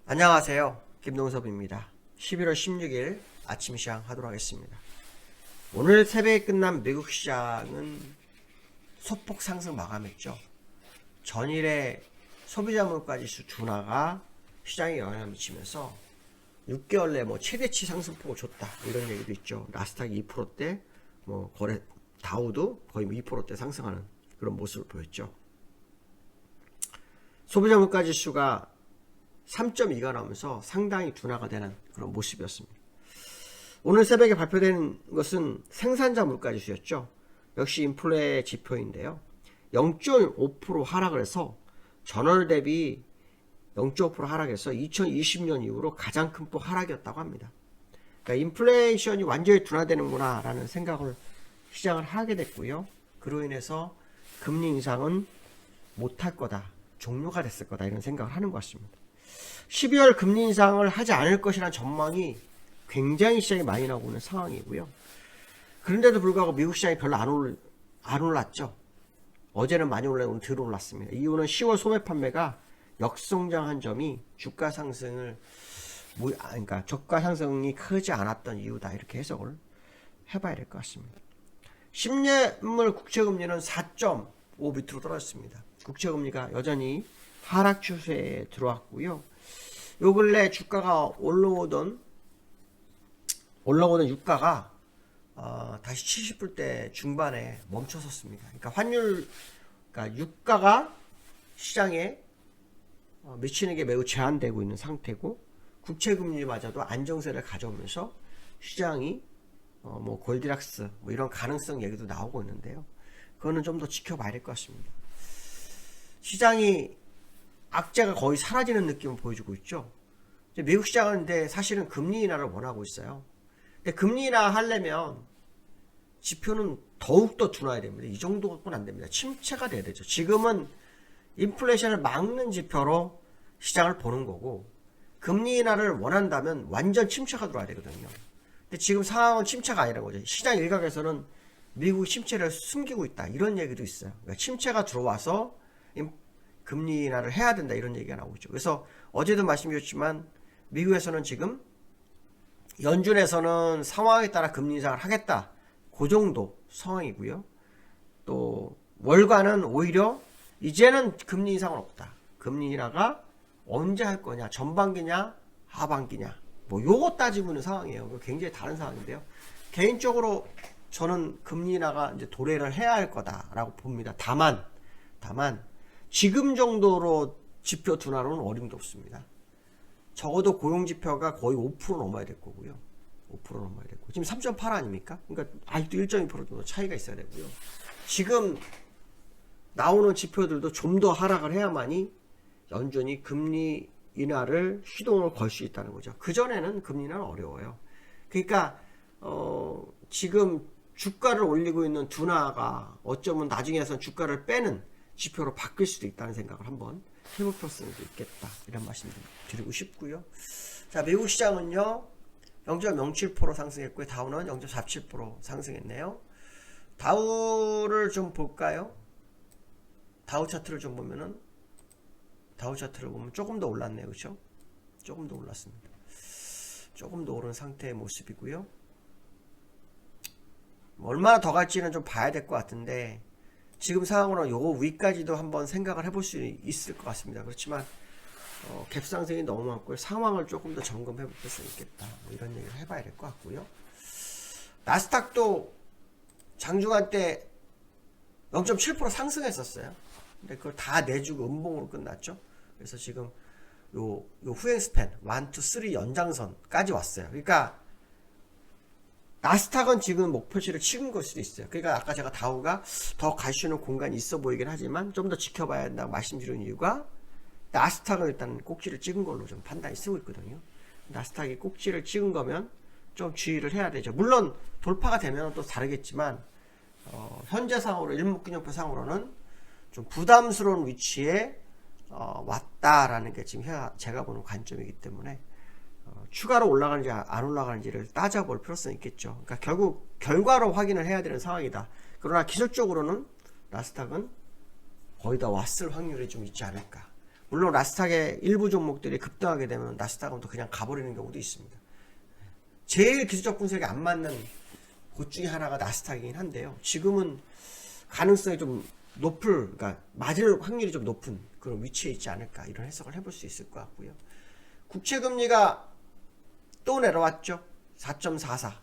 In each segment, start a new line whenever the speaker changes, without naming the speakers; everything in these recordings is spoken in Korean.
안녕하세요. 김동섭입니다. 11월 16일 아침 시장 하도록 하겠습니다. 오늘 새벽에 끝난 미국 시장은 소폭 상승 마감했죠. 전일에 소비자 물가지수 둔화가 시장에 영향을 미치면서 6개월 내 최대치 상승폭을 줬다 이런 얘기도 있죠. 나스닥 2%대 거래 다우도 거의 2%대 상승하는 그런 모습을 보였죠. 소비자 물가지수가 3.2가 나오면서 상당히 둔화가 되는 그런 모습이었습니다. 오늘 새벽에 발표된 것은 생산자 물가지수였죠. 역시 인플레 지표인데요. 0.5% 하락을 해서 전월 대비 0.5% 하락해서 2020년 이후로 가장 큰 폭 하락이었다고 합니다. 그러니까 인플레이션이 완전히 둔화되는구나 라는 생각을 시장을 하게 됐고요. 그로 인해서 금리 인상은 못할 거다, 종료가 됐을 거다 이런 생각을 하는 것 같습니다. 12월 금리 인상을 하지 않을 것이라는 전망이 굉장히 시장에 많이 나오고 있는 상황이고요. 그런데도 불구하고 미국 시장이 별로 안 올랐죠. 어제는 많이 올랐는데 오늘 덜 올랐습니다. 이유는 10월 소매 판매가 역성장한 점이 주가 상승을 그러니까 저가 상승이 크지 않았던 이유다 이렇게 해석을 해봐야 될 것 같습니다. 10년물 국채금리는 4.5 밑으로 떨어졌습니다. 국채금리가 여전히 하락 추세에 들어왔고요. 요 근래 주가가 올라오던 유가가 다시 70불대 중반에 멈춰섰습니다. 그러니까 유가가 시장에 미치는 게 매우 제한되고 있는 상태고 국채금리마저도 안정세를 가져오면서 시장이 골디락스 이런 가능성 얘기도 나오고 있는데요. 그거는 좀 더 지켜봐야 될 것 같습니다. 시장이 악재가 거의 사라지는 느낌을 보여주고 있죠. 미국 시장은 근데 사실은 금리 인하를 원하고 있어요. 근데 금리 인하 하려면 지표는 더욱더 둔화해야 됩니다. 이 정도 갖고는 안 됩니다. 침체가 돼야 되죠. 지금은 인플레이션을 막는 지표로 시장을 보는 거고 금리 인하를 원한다면 완전 침체가 들어와야 되거든요. 근데 지금 상황은 침체가 아니라는 거죠. 시장 일각에서는 미국이 침체를 숨기고 있다 이런 얘기도 있어요. 그러니까 침체가 들어와서 금리 인하를 해야 된다 이런 얘기가 나오죠. 그래서 어제도 말씀드렸지만 미국에서는 지금 연준에서는 상황에 따라 금리 인상을 하겠다 그 정도 상황이고요. 또 월가는 오히려 이제는 금리 인상은 없다. 금리 인하가 언제 할 거냐, 전반기냐 하반기냐 요거 따지고 있는 상황이에요. 굉장히 다른 상황인데요. 개인적으로 저는 금리 인하가 이제 도래를 해야 할 거다라고 봅니다. 다만 지금 정도로 지표 둔화로는 어림도 없습니다. 적어도 고용지표가 거의 5% 넘어야 될 거고요. 5% 넘어야 되고 지금 3.8 아닙니까? 그러니까 아직도 1.2% 정도 차이가 있어야 되고요. 지금 나오는 지표들도 좀 더 하락을 해야만이 연준이 금리 인하를 시동을 걸 수 있다는 거죠. 그전에는 금리 인하는 어려워요. 그러니까 지금 주가를 올리고 있는 둔화가 어쩌면 나중에선 주가를 빼는 지표로 바뀔 수도 있다는 생각을 한번 해볼 필요성도 있겠다 이런 말씀 드리고 싶고요. 자, 미국 시장은요 0.07% 상승했고요. 다우는 0.47% 상승했네요. 다우를 좀 볼까요? 다우 차트를 좀 보면은 조금 더 올랐네요. 그렇죠? 조금 더 올랐습니다. 조금 더 오른 상태의 모습이고요. 얼마나 더 갈지는 좀 봐야 될 것 같은데 지금 상황으로는 요거 위까지도 한번 생각을 해볼 수 있을 것 같습니다. 그렇지만 갭 상승이 너무 많고요. 상황을 조금 더 점검해 볼 필요성이 있겠다. 이런 얘기를 해봐야 될 것 같고요. 나스닥도 장중한 때 0.7% 상승했었어요. 근데 그걸 다 내주고 음봉으로 끝났죠. 그래서 지금 요 후행 스팬 1, 2, 3 연장선까지 왔어요. 그러니까 나스닥은 지금 목표치를 찍은 걸 수도 있어요. 그러니까 아까 제가 다우가 더 갈 수 있는 공간이 있어 보이긴 하지만 좀 더 지켜봐야 한다고 말씀드린 이유가 나스닥은 일단 꼭지를 찍은 걸로 좀 판단이 쓰고 있거든요. 나스닥이 꼭지를 찍은 거면 좀 주의를 해야 되죠. 물론 돌파가 되면 또 다르겠지만 현재 상으로 일목균형표 상으로는 좀 부담스러운 위치에 왔다라는 게 지금 제가 보는 관점이기 때문에 추가로 올라가는지 안 올라가는지를 따져볼 필요성이 있겠죠. 그러니까 결국 결과로 확인을 해야 되는 상황이다. 그러나 기술적으로는 나스닥은 거의 다 왔을 확률이 좀 있지 않을까. 물론 나스닥의 일부 종목들이 급등하게 되면 나스닥은 또 그냥 가버리는 경우도 있습니다. 제일 기술적 분석이 안 맞는 곳 중에 하나가 나스닥이긴 한데요. 지금은 가능성이 좀 그러니까 맞을 확률이 좀 높은 그런 위치에 있지 않을까, 이런 해석을 해볼 수 있을 것 같고요. 국채금리가 또 내려왔죠. 4.44.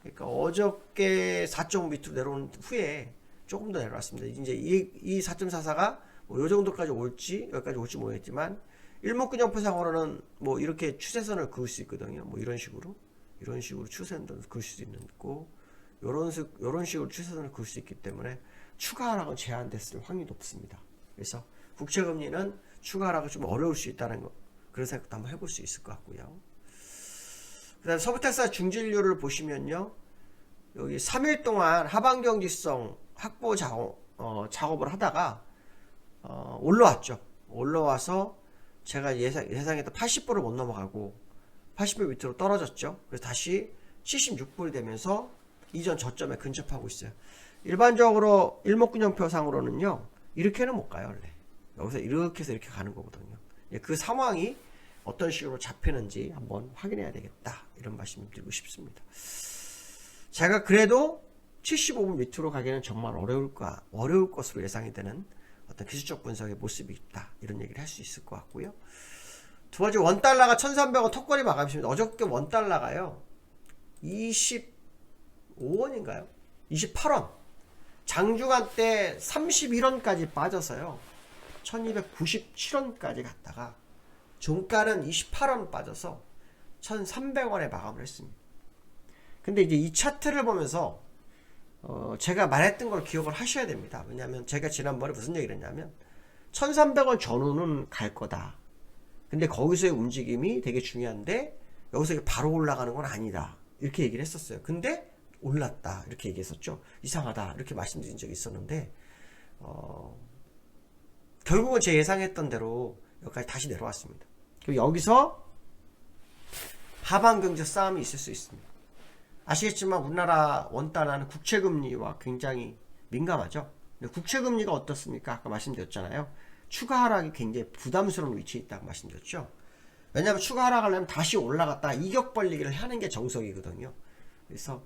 그러니까 어저께 4.5 밑으로 내려온 후에 조금 더 내려왔습니다. 이제 이 4.44가 뭐 요 정도까지 올지, 여기까지 올지 모르겠지만, 일목균형표상으로는 뭐 이렇게 추세선을 그을 수 있거든요. 뭐 이런 식으로 추세선을 그을 수도 있고, 요런 식으로 추세선을 그을 수 있기 때문에 추가 하락은 제한됐을 확률이 높습니다. 그래서 국채금리는 추가 하락이 좀 어려울 수 있다는 거, 그런 생각도 한번 해볼 수 있을 것 같고요. 그 다음에 서부텍사스 중진료를 보시면요, 여기 3일 동안 하방경직성 확보 작업을 하다가 올라왔죠. 올라와서 제가 예상했던 80불을 못 넘어가고 80불 밑으로 떨어졌죠. 그래서 다시 76불이 되면서 이전 저점에 근접하고 있어요. 일반적으로 일목균형표상으로는요, 이렇게는 못 가요. 원래 여기서 이렇게 해서 이렇게 가는 거거든요. 그 상황이 어떤 식으로 잡히는지 한번 확인해야 되겠다, 이런 말씀 드리고 싶습니다. 제가 그래도 75분 밑으로 가기는 정말 어려울 것으로 예상이 되는 어떤 기술적 분석의 모습이 있다, 이런 얘기를 할 수 있을 것 같고요. 두 번째, 원달러가 1300원 턱걸이 마감했습니다. 어저께 원달러가요 25원인가요? 28원. 장중한 때 31원까지 빠져서요 1297원까지 갔다가 종가는 28원 빠져서 1300원에 마감을 했습니다. 근데 이제 이 차트를 보면서 제가 말했던 걸 기억을 하셔야 됩니다. 왜냐하면 제가 지난번에 무슨 얘기를 했냐면 1300원 전후는 갈 거다. 근데 거기서의 움직임이 되게 중요한데 여기서 바로 올라가는 건 아니다, 이렇게 얘기를 했었어요. 근데 올랐다, 이렇게 얘기했었죠. 이상하다, 이렇게 말씀드린 적이 있었는데 결국은 제 예상했던 대로 여기까지 다시 내려왔습니다. 그리고 여기서 하방경제 싸움이 있을 수 있습니다. 아시겠지만 우리나라 원달러는 국채금리와 굉장히 민감하죠. 근데 국채금리가 어떻습니까? 아까 말씀드렸잖아요. 추가 하락이 굉장히 부담스러운 위치에 있다고 말씀드렸죠. 왜냐하면 추가 하락을 하면 다시 올라갔다 이격 벌리기를 하는 게 정석이거든요. 그래서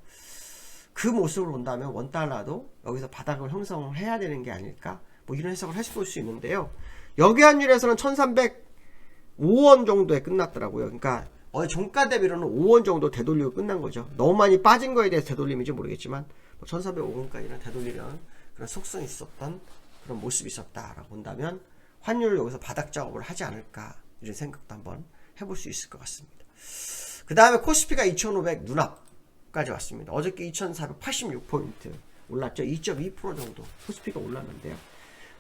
그 모습을 본다면 원달러도 여기서 바닥을 형성해야 되는 게 아닐까, 뭐 이런 해석을 해볼 수 있는데요. 역외환율에서는 1305원 정도에 끝났더라고요. 그러니까 종가 대비로는 5원 정도 되돌리고 끝난 거죠. 너무 많이 빠진 거에 대해서 되돌림인지 모르겠지만 1305원까지는 되돌리는 그런 속성이 있었던 그런 모습이 있었다라고 본다면 환율을 여기서 바닥 작업을 하지 않을까, 이런 생각도 한번 해볼 수 있을 것 같습니다. 그 다음에 코스피가 2500 눈앞까지 왔습니다. 어저께 2486포인트 올랐죠. 2.2% 정도 코스피가 올랐는데요.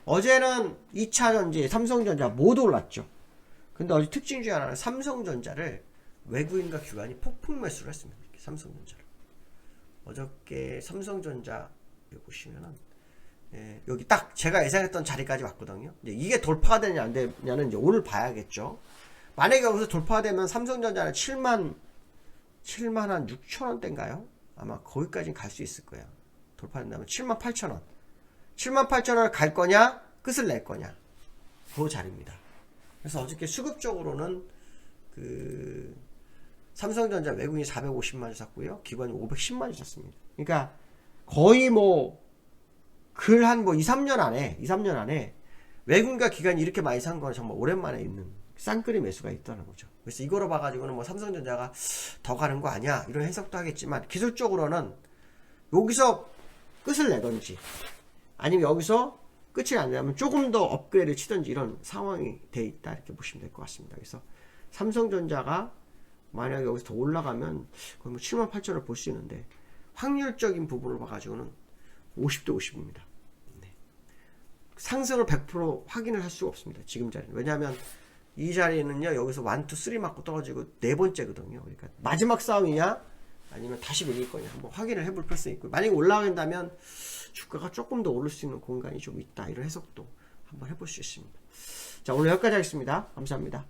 어제는 2차전지, 삼성전자 모두 올랐죠. 근데 어제 특징 중에 하나는 삼성전자를 외국인과 기관이 폭풍 매수를 했습니다. 삼성전자를. 어저께 삼성전자 여기 보시면은 여기 딱 제가 예상했던 자리까지 왔거든요. 이게 돌파가 되냐 안 되냐는 이제 오늘 봐야겠죠. 만약에 여기서 돌파가 되면 삼성전자는 7만 한 6천원대인가요? 아마 거기까지는 갈 수 있을 거예요. 돌파된다면 7만 8천원. 7만 8천원을 갈 거냐, 끝을 낼 거냐, 그 자리입니다. 그래서 어저께 수급적으로는 그 삼성전자 외국인이 450만 주 샀고요, 기관이 510만 주 샀습니다. 그러니까 거의 뭐 글 한 2, 3년 안에 외국인과 기관이 이렇게 많이 산 건 정말 오랜만에 있는 쌍끌이 매수가 있다는 거죠. 그래서 이거로 봐가지고는 뭐 삼성전자가 더 가는 거 아니야, 이런 해석도 하겠지만, 기술적으로는 여기서 끝을 내던지 아니면 여기서 끝이 안 나면 조금 더 업그레이드 치던지, 이런 상황이 돼 있다, 이렇게 보시면 될 것 같습니다. 그래서 삼성전자가 만약에 여기서 더 올라가면 거의 뭐 7만 8천을 볼 수 있는데, 확률적인 부분을 봐가지고는 50대 50입니다. 네. 상승을 100% 확인을 할 수가 없습니다, 지금 자리는. 왜냐하면 이 자리는요, 여기서 1, 2, 3 맞고 떨어지고 네 번째거든요. 그러니까 마지막 싸움이냐 아니면 다시 밀릴 거냐 한번 확인을 해볼 필요성이 있고, 만약에 올라간다면 주가가 조금 더 오를 수 있는 공간이 좀 있다, 이런 해석도 한번 해볼 수 있습니다. 자, 오늘 여기까지 하겠습니다. 감사합니다.